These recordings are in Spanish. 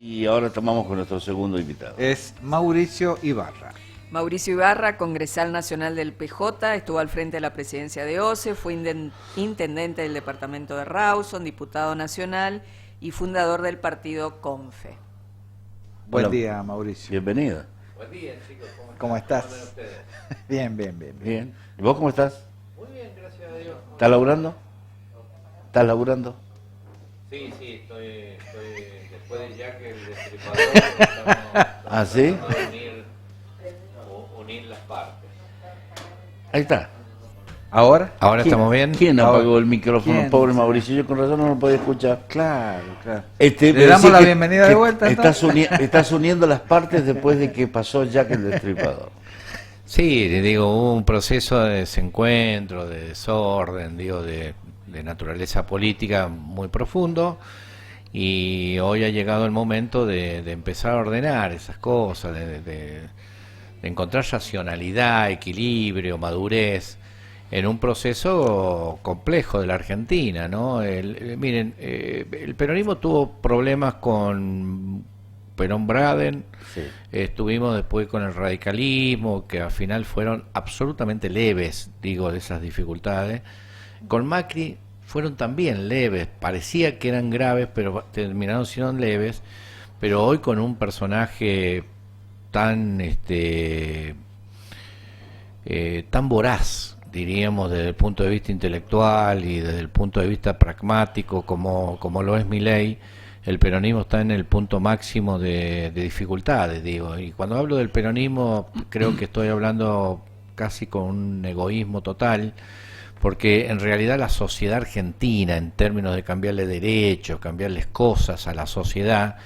Y ahora tomamos con nuestro segundo invitado. Es Mauricio Ibarra. Mauricio Ibarra, congresal nacional del PJ, estuvo al frente de la presidencia de OCE, fue intendente del departamento de Rawson, diputado nacional y fundador del partido CONFE. Buen día, Mauricio. Bienvenido. Buen día, chicos. ¿Cómo estás? ¿Cómo andan ustedes? Bien. Bien. ¿Y vos cómo estás? Muy bien, gracias a Dios. ¿Estás laburando? ¿Estás laburando? Sí, estoy después de Jack el Destripador. ¿Ah, sí? Tratando de unir las partes. Ahí está. ¿Ahora? ¿Ahora estamos bien? ¿Quién Ahora. apagó el micrófono? ¿Quién? Pobre Mauricio, yo con razón no lo podía escuchar. Claro. Le damos la bienvenida de vuelta, Estás uniendo las partes después de que pasó Jack el Destripador. Sí, te digo, hubo un proceso de desencuentro, de desorden, de naturaleza política muy profundo, y hoy ha llegado el momento de empezar a ordenar esas cosas, de encontrar racionalidad, equilibrio, madurez en un proceso complejo de la Argentina, ¿no? Miren, el peronismo tuvo problemas con Perón Braden, Sí. estuvimos después con el radicalismo, que al final fueron absolutamente leves, de esas dificultades. Con Macri fueron también leves, parecía que eran graves, pero terminaron siendo leves. Pero hoy con un personaje tan tan voraz, diríamos, desde el punto de vista intelectual y desde el punto de vista pragmático, como lo es Milei, el peronismo está en el punto máximo de dificultades, y cuando hablo del peronismo creo que estoy hablando casi con un egoísmo total, porque en realidad la sociedad argentina, en términos de cambiarle derechos, cambiarles cosas a la sociedad,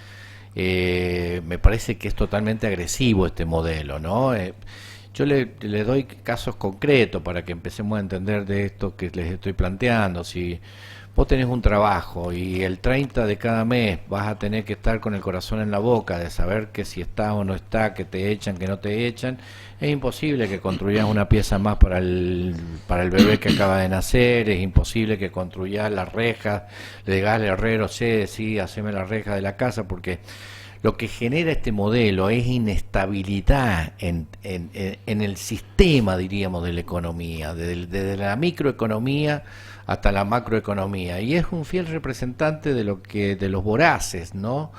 me parece que es totalmente agresivo este modelo, ¿no? Yo le doy casos concretos para que empecemos a entender de esto que les estoy planteando. Si vos tenés un trabajo y el 30 de cada mes vas a tener que estar con el corazón en la boca de saber que si está o no está, que te echan, que no te echan, es imposible que construyas una pieza más para el bebé que acaba de nacer, es imposible que construyas las rejas, le digas al herrero, sí, haceme las rejas de la casa, porque lo que genera este modelo es inestabilidad en el sistema, diríamos, de la economía, desde la microeconomía hasta la macroeconomía, y es un fiel representante de los voraces, ¿no?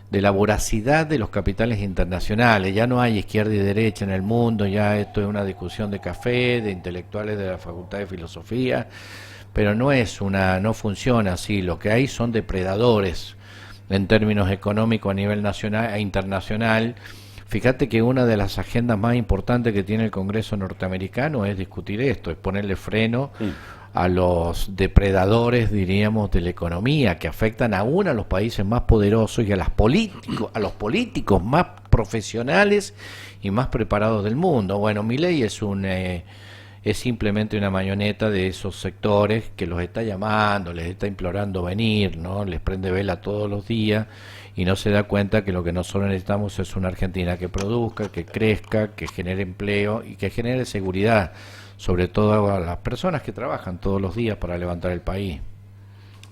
De la voracidad de los capitales internacionales. Ya no hay izquierda y derecha en el mundo, ya esto es una discusión de café, de intelectuales de la Facultad de Filosofía, pero no funciona así. Lo que hay son depredadores en términos económicos a nivel nacional e internacional. Fíjate que una de las agendas más importantes que tiene el Congreso norteamericano es discutir esto, es ponerle freno a los depredadores, diríamos, de la economía, que afectan aún a los países más poderosos y a los políticos más profesionales y más preparados del mundo. Bueno, Milei es simplemente una marioneta de esos sectores que los está llamando, les está implorando venir, ¿no? Les prende vela todos los días y no se da cuenta que lo que nosotros necesitamos es una Argentina que produzca, que crezca, que genere empleo y que genere seguridad, sobre todo a las personas que trabajan todos los días para levantar el país.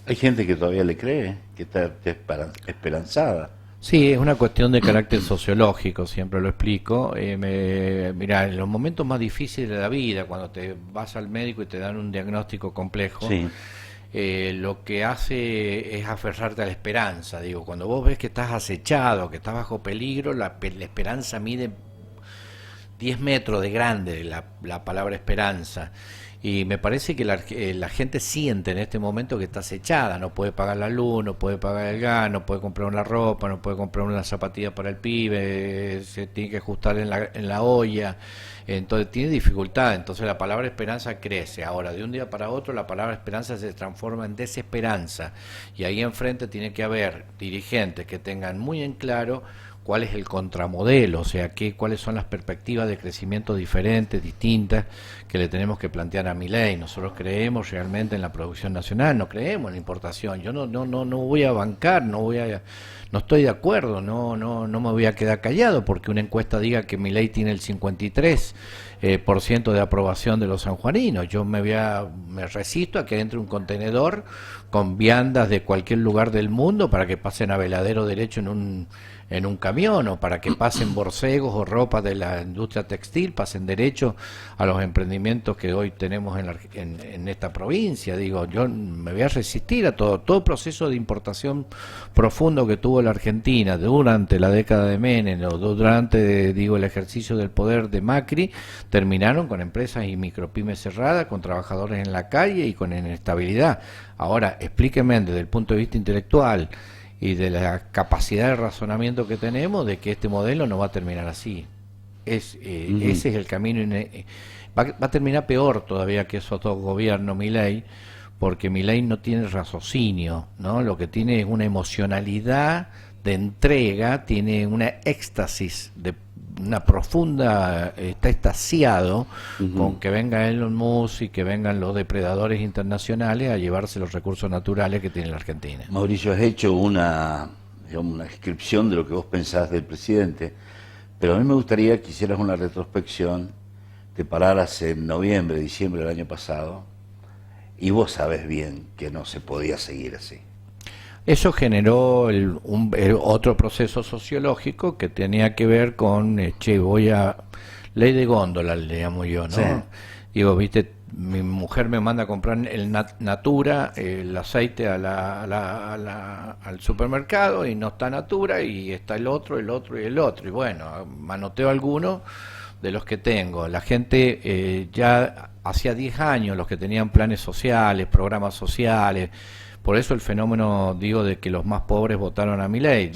Hay gente que todavía le cree, que está esperanzada. Sí, es una cuestión de carácter sociológico, siempre lo explico. Mirá, en los momentos más difíciles de la vida, cuando te vas al médico y te dan un diagnóstico complejo, Sí. lo que hace es aferrarte a la esperanza. Cuando vos ves que estás acechado, que estás bajo peligro, la esperanza mide 10 metros de grande, la palabra esperanza. Y me parece que la gente siente en este momento que está acechada, no puede pagar la luz, no puede pagar el gas, no puede comprar una ropa, no puede comprar una zapatilla para el pibe, se tiene que ajustar en la olla, entonces tiene dificultad. Entonces la palabra esperanza crece. Ahora, de un día para otro, la palabra esperanza se transforma en desesperanza, y ahí enfrente tiene que haber dirigentes que tengan muy en claro cuál es el contramodelo, o sea, cuáles son las perspectivas de crecimiento diferentes, distintas, que le tenemos que plantear a Milei. Nosotros creemos realmente en la producción nacional, no creemos en la importación. Yo no voy a bancar, no estoy de acuerdo, no me voy a quedar callado porque una encuesta diga que Milei tiene el 53% de aprobación de los sanjuaninos. Yo me resisto a que entre un contenedor con viandas de cualquier lugar del mundo para que pasen a Veladero Derecho en un camión, o para que pasen borcegos o ropa de la industria textil, pasen derecho a los emprendimientos que hoy tenemos en esta provincia. Digo, yo me voy a resistir a todo proceso de importación profundo que tuvo la Argentina durante la década de Menem o durante, el ejercicio del poder de Macri. Terminaron con empresas y micropymes cerradas, con trabajadores en la calle y con inestabilidad. Ahora, explíquenme desde el punto de vista intelectual y de la capacidad de razonamiento que tenemos, de que este modelo no va a terminar así. Ese es el camino. Va a terminar peor todavía que esos dos gobiernos, Milei, porque Milei no tiene raciocinio, ¿no? Lo que tiene es una emocionalidad de entrega, tiene una éxtasis una profunda, está extasiado con que venga Elon Musk y que vengan los depredadores internacionales a llevarse los recursos naturales que tiene la Argentina. Mauricio, has hecho una descripción de lo que vos pensás del presidente, pero a mí me gustaría que hicieras una retrospección, te pararas en noviembre, diciembre del año pasado, y vos sabés bien que no se podía seguir así. Eso generó el otro proceso sociológico que tenía que ver con, ley de góndola, le llamo yo, ¿no? Sí. Digo, viste, mi mujer me manda a comprar el Natura, el aceite al supermercado, y no está Natura, y está el otro, y el otro. Y bueno, manoteo alguno de los que tengo. La gente ya hacía 10 años, los que tenían planes sociales, programas sociales. Por eso el fenómeno, de que los más pobres votaron a Milei.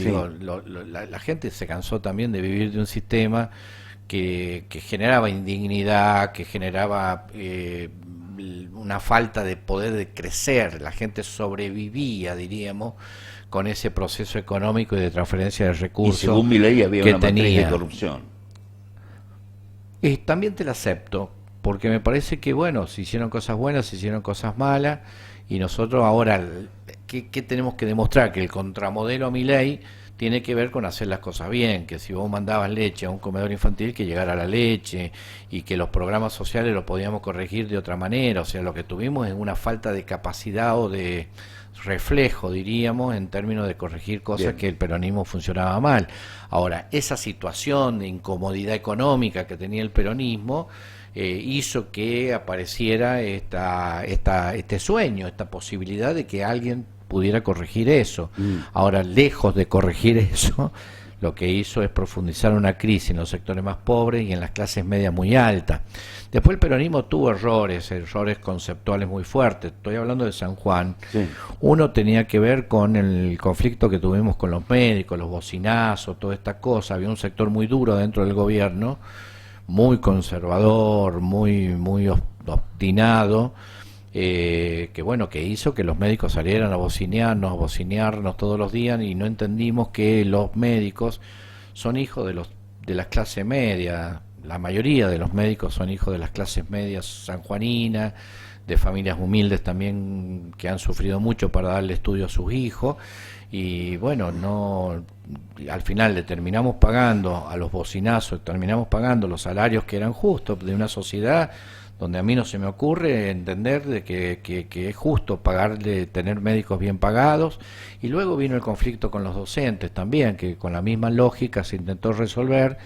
La gente se cansó también de vivir de un sistema que generaba indignidad, que generaba una falta de poder de crecer. La gente sobrevivía, diríamos, con ese proceso económico y de transferencia de recursos. Y según Milei había una matriz de corrupción. También te la acepto, porque me parece que, se hicieron cosas buenas, se hicieron cosas malas. Y nosotros ahora, ¿qué tenemos que demostrar? Que el contramodelo a Milei tiene que ver con hacer las cosas bien, que si vos mandabas leche a un comedor infantil, que llegara la leche, y que los programas sociales los podíamos corregir de otra manera. O sea, lo que tuvimos es una falta de capacidad o de reflejo, diríamos, en términos de corregir cosas que el peronismo funcionaba mal. Ahora, esa situación de incomodidad económica que tenía el peronismo hizo que apareciera este sueño, esta posibilidad de que alguien pudiera corregir eso. Ahora, lejos de corregir eso, lo que hizo es profundizar una crisis en los sectores más pobres y en las clases medias muy altas. Después el peronismo tuvo errores conceptuales muy fuertes. Estoy hablando de San Juan. Sí. Uno tenía que ver con el conflicto que tuvimos con los médicos, los bocinazos, toda esta cosa. Había un sector muy duro dentro del gobierno, muy conservador, muy obstinado, que hizo que los médicos salieran a bocinearnos todos los días, y no entendimos que los médicos son hijos de las clases medias. La mayoría de los médicos son hijos de las clases medias sanjuaninas, de familias humildes también que han sufrido mucho para darle estudio a sus hijos. Y al final le terminamos pagando a los bocinazos, terminamos pagando los salarios que eran justos de una sociedad donde a mí no se me ocurre entender de que es justo tener médicos bien pagados. Y luego vino el conflicto con los docentes también, que con la misma lógica se intentó resolver,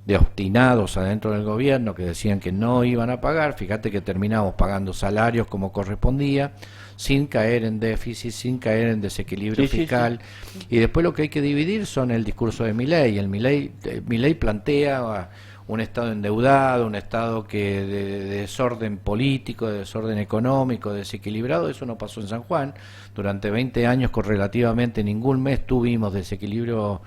de obstinados adentro del gobierno que decían que no iban a pagar. Fíjate que terminamos pagando salarios como correspondía, sin caer en déficit, sin caer en desequilibrio fiscal. Sí. Y después lo que hay que dividir son el discurso de Milei. Milei plantea un Estado endeudado, un Estado que de desorden político, de desorden económico, desequilibrado. Eso no pasó en San Juan. Durante 20 años correlativamente ningún mes tuvimos desequilibrio,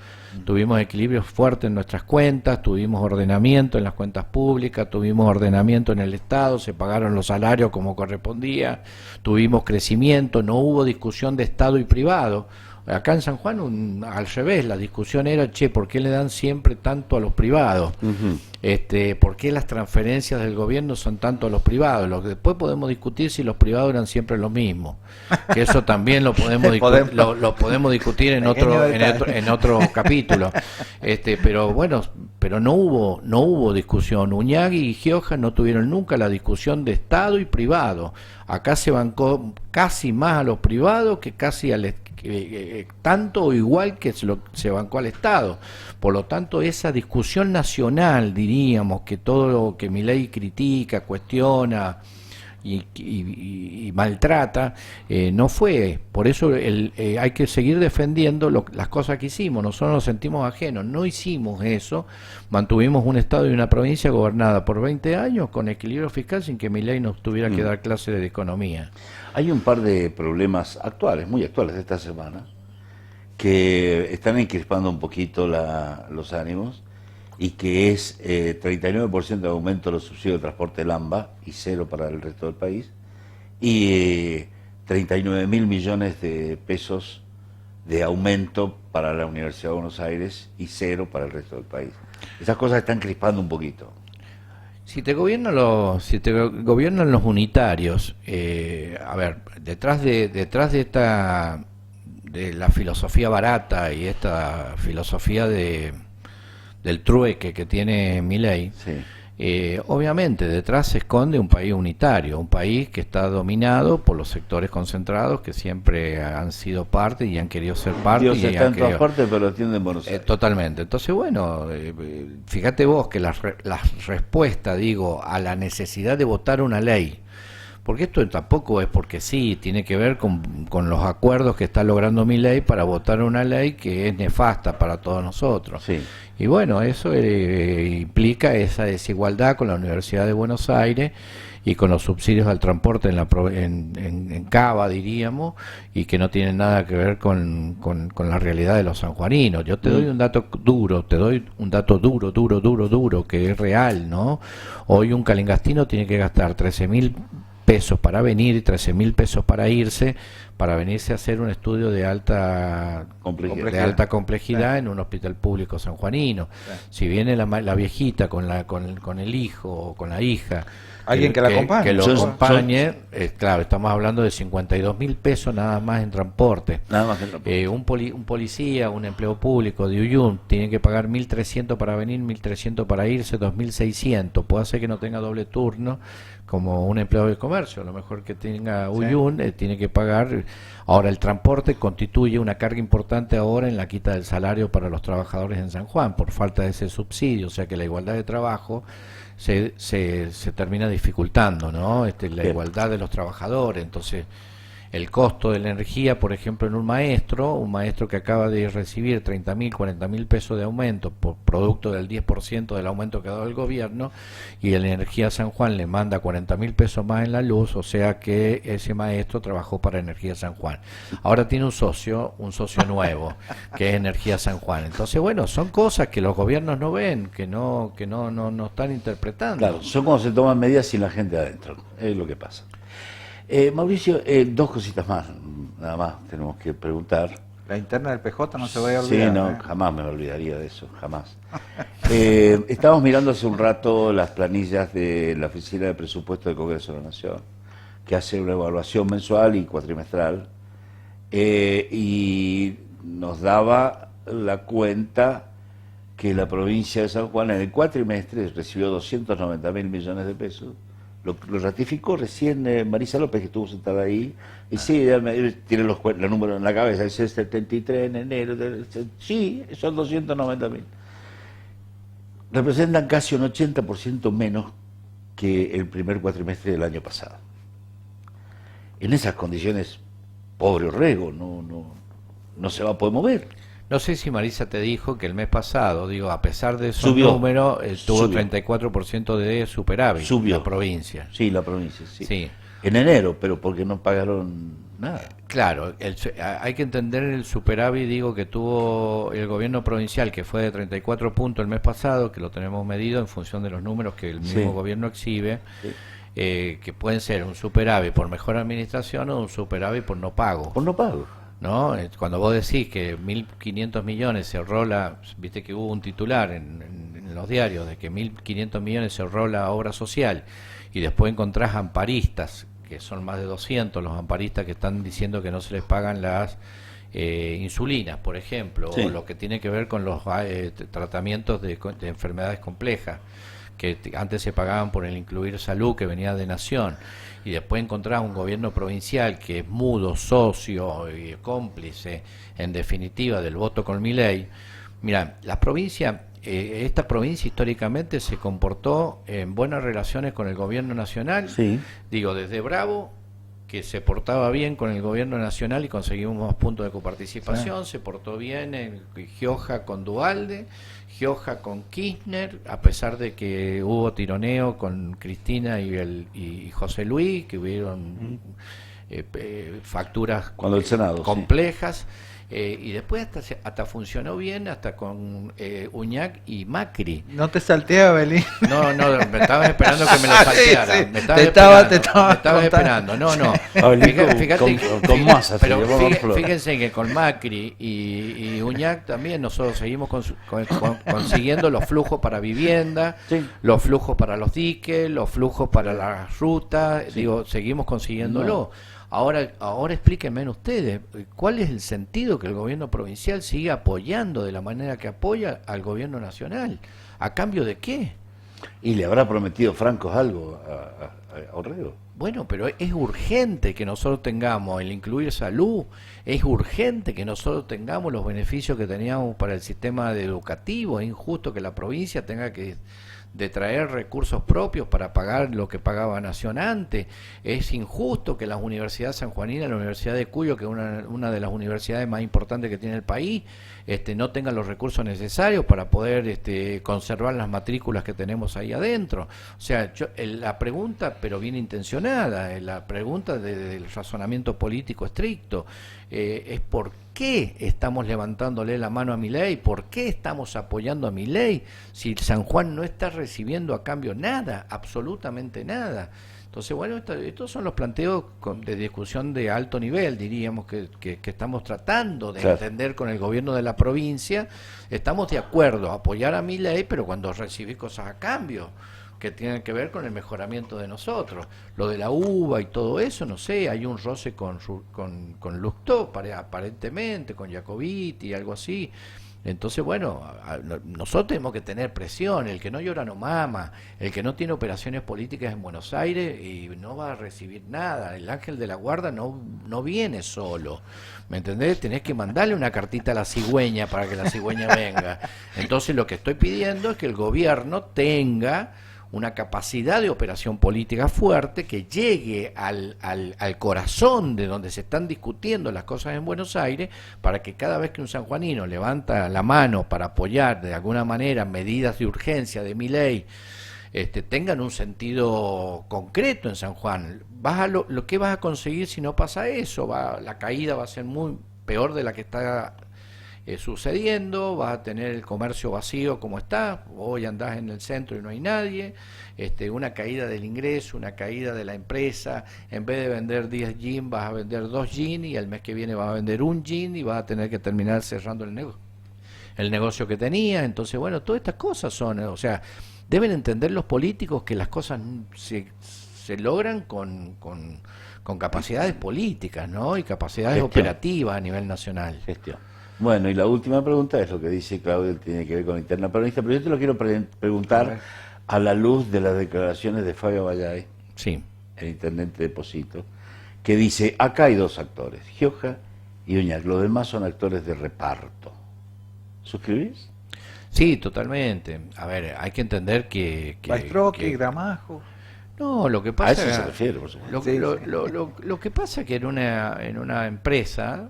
tuvimos equilibrios fuertes en nuestras cuentas, tuvimos ordenamiento en las cuentas públicas, tuvimos ordenamiento en el Estado, se pagaron los salarios como correspondía, tuvimos crecimiento, no hubo discusión de Estado y privado. Acá en San Juan, al revés, la discusión era, che, ¿por qué le dan siempre tanto a los privados? ¿Por qué las transferencias del gobierno son tanto a los privados? Lo que después podemos discutir si los privados eran siempre lo mismo. Que eso también lo podemos lo podemos discutir en otro capítulo. Pero bueno, pero no hubo discusión. Uñagui y Gioja no tuvieron nunca la discusión de Estado y privado. Acá se bancó casi más a los privados que casi al tanto o igual que se bancó al Estado. Por lo tanto, esa discusión nacional, diríamos, que todo lo que Milei critica, cuestiona y maltrata, no fue. Por eso hay que seguir defendiendo las cosas que hicimos. Nosotros nos sentimos ajenos, no hicimos eso. Mantuvimos un Estado y una provincia gobernada por 20 años con equilibrio fiscal sin que Milei nos tuviera que dar clase de economía. Hay un par de problemas actuales, muy actuales de esta semana, que están encrispando un poquito los ánimos, y que es 39% de aumento de los subsidios de transporte Lamba y 0 para el resto del país, y 39.000 millones de pesos de aumento para la Universidad de Buenos Aires y 0 para el resto del país. Esas cosas están crispando un poquito. Si te gobiernan los unitarios, a ver, detrás de la filosofía barata y esta filosofía del trueque que tiene Milei, sí, obviamente detrás se esconde un país unitario, un país que está dominado por los sectores concentrados que siempre han sido parte y han querido ser parte. Dios está en todas partes, pero atiende en Buenos Aires. Totalmente. Entonces, bueno, fíjate vos que la respuesta, digo, a la necesidad de votar una ley, porque esto tampoco es porque sí, tiene que ver con los acuerdos que está logrando Milei para votar una ley que es nefasta para todos nosotros. Sí. Y bueno, eso implica esa desigualdad con la Universidad de Buenos Aires y con los subsidios al transporte en Cava, diríamos, y que no tienen nada que ver con la realidad de los sanjuaninos. Yo te doy un dato duro, duro, que es real, ¿no? Hoy un calingastino tiene que gastar 13.000 pesos para venir y 13.000 pesos para irse, para venirse a hacer un estudio de alta complejidad en un hospital público sanjuanino. Si viene la viejita con el hijo o con la hija, alguien que la acompañe, que lo acompañe, claro, estamos hablando de 52.000 pesos nada más en transporte. Nada más en transporte. Un policía, un empleo público de Uyun tiene que pagar 1.300 para venir, 1.300 para irse, 2.600. Puede ser que no tenga doble turno como un empleado de comercio, a lo mejor que tenga Uyun, sí, tiene que pagar. Ahora, el transporte constituye una carga importante ahora en la quita del salario para los trabajadores en San Juan por falta de ese subsidio, o sea que la igualdad de trabajo se termina dificultando, ¿no? La igualdad de los trabajadores. Entonces, el costo de la energía, por ejemplo, en un maestro que acaba de recibir 30.000, 40.000 pesos de aumento por producto del 10% del aumento que ha dado el gobierno, y la Energía San Juan le manda 40.000 pesos más en la luz, o sea que ese maestro trabajó para Energía San Juan. Ahora tiene un socio nuevo, que es Energía San Juan. Entonces, bueno, son cosas que los gobiernos no ven, que no están interpretando. Claro, son cuando se toman medidas sin la gente adentro, es lo que pasa. Mauricio, dos cositas más, nada más tenemos que preguntar. La interna del PJ no se vaya a olvidar. Sí, no, jamás me olvidaría de eso, jamás. Estábamos mirando hace un rato las planillas de la Oficina de Presupuesto del Congreso de la Nación, que hace una evaluación mensual y cuatrimestral, y nos daba la cuenta que la provincia de San Juan en el cuatrimestre recibió 290.000 millones de pesos. Lo ratificó recién Marisa López, que estuvo sentada ahí, y sí, tiene los números en la cabeza, dice 73 en enero, sí, son 290.000. Representan casi un 80% menos que el primer cuatrimestre del año pasado. En esas condiciones, pobre Orrego, no se va a poder mover. No sé si Marisa te dijo que el mes pasado, a pesar de esos números, tuvo 34% de superávit. Subió. La provincia. Sí, la provincia, sí. Sí. En enero, pero porque no pagaron nada. Claro, hay que entender el superávit, que tuvo el gobierno provincial, que fue de 34 puntos el mes pasado, que lo tenemos medido en función de los números que el mismo gobierno exhibe, que pueden ser un superávit por mejor administración o un superávit por no pago. Por no pago. ¿no? Cuando vos decís que 1.500 millones se ahorró viste que hubo un titular en los diarios de que 1.500 millones se ahorró la obra social, y después encontrás amparistas, que son más de 200 los amparistas que están diciendo que no se les pagan las insulinas, por ejemplo, sí, o lo que tiene que ver con los tratamientos de enfermedades complejas, que antes se pagaban por el incluir salud, que venía de Nación, y después encontrás un gobierno provincial que es mudo, socio y cómplice, en definitiva, del voto con Milei. Mira, las provincias, esta provincia históricamente se comportó en buenas relaciones con el gobierno nacional, sí, digo, desde Bravo, que se portaba bien con el gobierno nacional y conseguimos más puntos de coparticipación, se portó bien en Gioja con Duhalde, Gioja con Kirchner, a pesar de que hubo tironeo con Cristina y José Luis, que hubieron facturas cuando el Senado, complejas. Y después hasta funcionó bien, hasta con Uñac y Macri. No te saltea, Belín. No, me estabas esperando que me lo salteara. Sí, sí. Me estabas esperando. No. Fíjate, con masa, pero fíjense que con Macri y Uñac también nosotros seguimos consiguiendo los flujos para vivienda, sí, los flujos para los diques, los flujos para las rutas, sí, digo, seguimos consiguiéndolo. No. Ahora explíquenme ustedes, ¿cuál es el sentido que el gobierno provincial siga apoyando de la manera que apoya al gobierno nacional? ¿A cambio de qué? ¿Y le habrá prometido Francos algo a Orrego? Bueno, pero es urgente que nosotros tengamos el incluir salud, es urgente que nosotros tengamos los beneficios que teníamos para el sistema educativo, es injusto que la provincia tenga que de traer recursos propios para pagar lo que pagaba Nación antes. Es injusto que las universidades sanjuaninas, la Universidad de Cuyo, que es una de las universidades más importantes que tiene el país, no tengan los recursos necesarios para poder conservar las matrículas que tenemos ahí adentro. O sea, la pregunta, pero bien intencionada, la pregunta del razonamiento político estricto, es por qué estamos levantándole la mano a Milei, por qué estamos apoyando a Milei, si San Juan no está recibiendo a cambio nada, absolutamente nada. Entonces, bueno, estos son los planteos de discusión de alto nivel, diríamos, que estamos tratando de entender con el gobierno de la provincia. Estamos de acuerdo a apoyar a Milei, pero cuando recibís cosas a cambio, que tienen que ver con el mejoramiento de nosotros. Lo de la uva y todo eso, no sé, hay un roce con Lustó, aparentemente, con Jacobiti, algo así. Entonces, bueno, nosotros tenemos que tener presión. El que no llora no mama, el que no tiene operaciones políticas en Buenos Aires y no va a recibir nada. El ángel de la guarda no viene solo, ¿me entendés? Tenés que mandarle una cartita a la cigüeña para que la cigüeña venga. Entonces, lo que estoy pidiendo es que el gobierno tenga una capacidad de operación política fuerte que llegue al corazón de donde se están discutiendo las cosas en Buenos Aires, para que cada vez que un sanjuanino levanta la mano para apoyar de alguna manera medidas de urgencia de Milei, tengan un sentido concreto en San Juan. Lo que vas a conseguir si no pasa eso, la caída va a ser muy peor de la que está sucediendo, vas a tener el comercio vacío como está, hoy andás en el centro y no hay nadie, una caída del ingreso, una caída de la empresa, en vez de vender 10 jeans vas a vender 2 jeans y el mes que viene vas a vender 1 jean y vas a tener que terminar cerrando el negocio que tenía. Entonces, bueno, todas estas cosas son, o sea, deben entender los políticos que las cosas se logran con capacidades políticas, ¿no? Y capacidades operativas a nivel nacional. Gestión. Bueno, y la última pregunta es lo que dice Claudio, tiene que ver con interna peronista, pero yo te lo quiero preguntar a la luz de las declaraciones de Fabio Vallay, sí, el intendente de Pocito, que dice, acá hay 2 actores, Gioja y Uñac, los demás son actores de reparto. ¿Suscribís? Sí, totalmente. A ver, hay que entender que Gramajo. No, lo que pasa a eso se refiere, por supuesto. Lo que pasa es que en una empresa,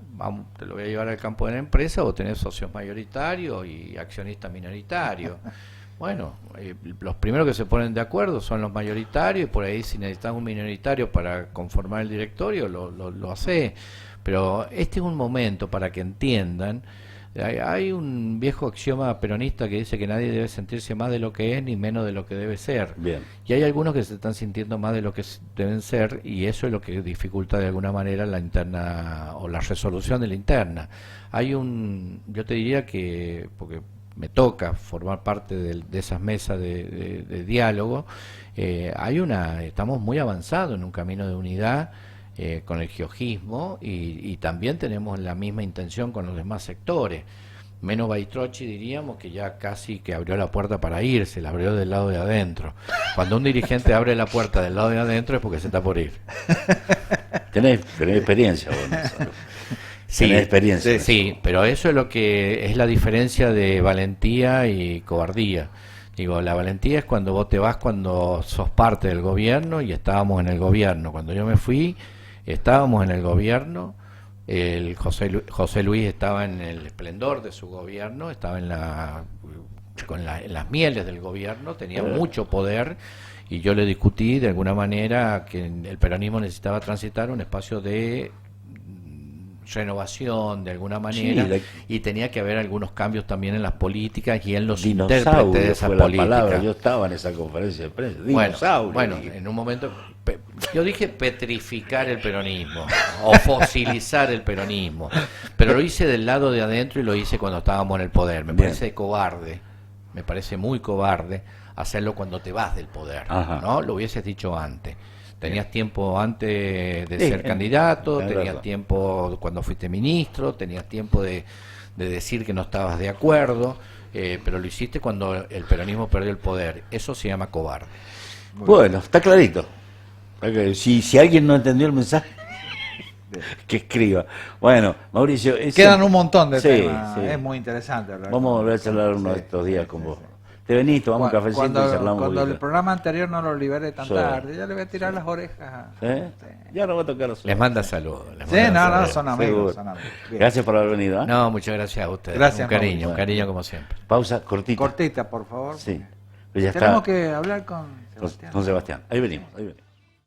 te lo voy a llevar al campo de la empresa, vos tenés socios mayoritarios y accionistas minoritarios. Bueno, los primeros que se ponen de acuerdo son los mayoritarios, y por ahí si necesitas un minoritario para conformar el directorio, lo hace. Pero este es un momento para que entiendan Hay un viejo axioma peronista que dice que nadie debe sentirse más de lo que es ni menos de lo que debe ser. Bien. Y hay algunos que se están sintiendo más de lo que deben ser, y eso es lo que dificulta de alguna manera la interna o la resolución de la interna. Yo te diría que, porque me toca formar parte de esas mesas de diálogo, estamos muy avanzados en un camino de unidad con el georgismo, y también tenemos la misma intención con los demás sectores. Menos Baistrocchi, diríamos, que ya casi que abrió la puerta para irse, la abrió del lado de adentro. Cuando un dirigente abre la puerta del lado de adentro es porque se está por ir. Tenés experiencia vos, Gonzalo. Sí, Tenés experiencia. sí, pero eso es lo que es la diferencia de valentía y cobardía. Digo, la valentía es cuando vos te vas cuando sos parte del gobierno, y estábamos en el gobierno. Cuando yo me fui, estábamos en el gobierno. El José Luis estaba en el esplendor de su gobierno, estaba en las mieles del gobierno, tenía mucho poder, y yo le discutí de alguna manera que el peronismo necesitaba transitar un espacio de renovación de alguna manera, y tenía que haber algunos cambios también en las políticas y en los intérpretes de esa política. Yo estaba en esa conferencia de prensa. Bueno, en un momento yo dije petrificar el peronismo o fosilizar el peronismo, pero lo hice del lado de adentro y lo hice cuando estábamos en el poder. Me parece cobarde, me parece muy cobarde hacerlo cuando te vas del poder. ¿No? Lo hubieses dicho antes. Tenías tiempo antes de ser candidato, tenías tiempo cuando fuiste ministro, tenías tiempo de decir que no estabas de acuerdo, pero lo hiciste cuando el peronismo perdió el poder. Eso se llama cobarde. Bueno, está clarito. Si alguien no entendió el mensaje, que escriba. Bueno, Mauricio... Quedan un montón de sí, temas, sí. Es muy interesante hablar. Vamos a volver a charlar uno de estos días con vos. Te venís, tomamos un cafecito y charlamos. Cuando el programa anterior no lo liberé tan Sí. tarde, ya le voy a tirar las orejas. ¿Eh? Ya no va a tocar los Les manda saludos. Sí, no, son amigos. Bien. Gracias por haber venido. ¿Eh? No, muchas gracias a ustedes. Gracias, Un cariño como siempre. Pausa cortita. Cortita, por favor. Sí. Pero ya Tenemos está que hablar con Sebastián. con Sebastián. Ahí venimos.